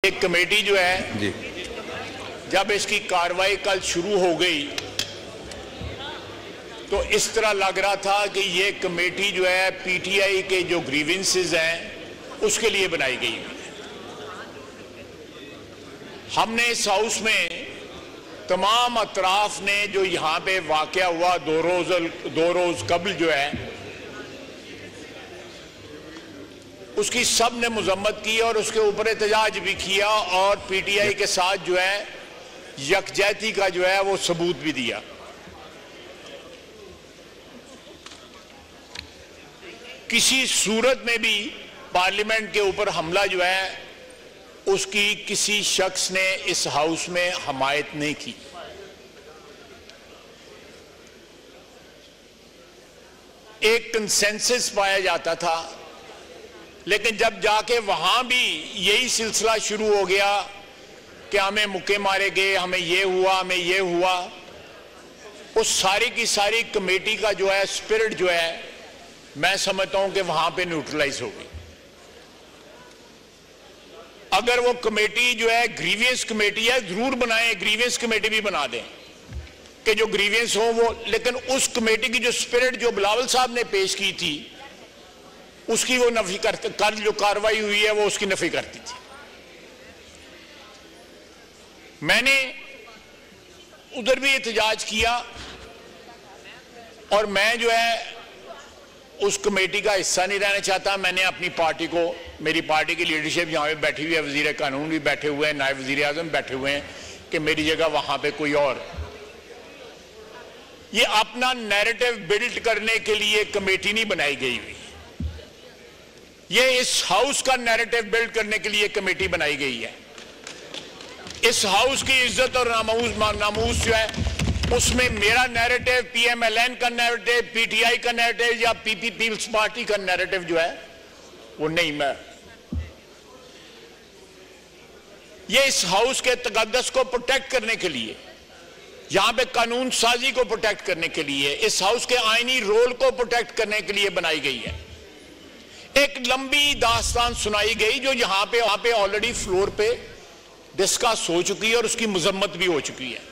एक कमेटी जो है जी, जब इसकी कार्रवाई कल शुरू हो गई तो इस तरह लग रहा था कि ये कमेटी जो है पीटीआई के जो ग्रीवेंसेस हैं उसके लिए बनाई गई है। हमने इस हाउस में तमाम अतराफ ने जो यहाँ पे वाकया हुआ दो रोज कबल जो है उसकी सब ने मजम्मत की और उसके ऊपर एहतजाज भी किया और पीटीआई के साथ जो है यकजहती का जो है वो सबूत भी दिया। किसी सूरत में भी पार्लियामेंट के ऊपर हमला जो है उसकी किसी शख्स ने इस हाउस में हमायत नहीं की। एक कंसेंसस पाया जाता था, लेकिन जब जाके वहां भी यही सिलसिला शुरू हो गया कि हमें मुक्के मारे गए, हमें ये हुआ, हमें ये हुआ, उस सारी की सारी कमेटी का जो है स्पिरिट जो है मैं समझता हूं कि वहां पे न्यूट्रलाइज हो गई। अगर वो कमेटी जो है ग्रीवियंस कमेटी है, जरूर बनाएं, ग्रीवियंस कमेटी भी बना दें कि जो ग्रीवियंस हो वो, लेकिन उस कमेटी की जो स्पिरिट जो बिलावल साहब ने पेश की थी उसकी वो नफी करते, कल जो कार्रवाई हुई है वो उसकी नफी करती थी। मैंने उधर भी एहतजाज किया और मैं जो है उस कमेटी का हिस्सा नहीं रहना चाहता। मैंने अपनी पार्टी को, मेरी पार्टी की लीडरशिप यहाँ पे बैठी हुई है, वजीर कानून भी बैठे हुए हैं, नायब वजीर आजम बैठे हुए हैं कि मेरी जगह वहां पे कोई और। ये अपना नैरेटिव बिल्ड करने के लिए कमेटी नहीं बनाई गई हुई, ये इस हाउस का नैरेटिव बिल्ड करने के लिए कमेटी बनाई गई है। इस हाउस की इज्जत और नामूस जो है उसमें मेरा नैरेटिव, पीएमएलएन का नैरेटिव, पीटीआई का नैरेटिव या पीपल्स पार्टी का नैरेटिव जो है वो नहीं। मैं ये इस हाउस के तकद्दस को प्रोटेक्ट करने के लिए, यहां पे कानून साजी को प्रोटेक्ट करने के लिए, इस हाउस के आईनी रोल को प्रोटेक्ट करने के लिए बनाई गई है। एक लंबी दास्तान सुनाई गई जो वहां पे ऑलरेडी फ्लोर पे डिस्कस हो चुकी है और उसकी मजम्मत भी हो चुकी है।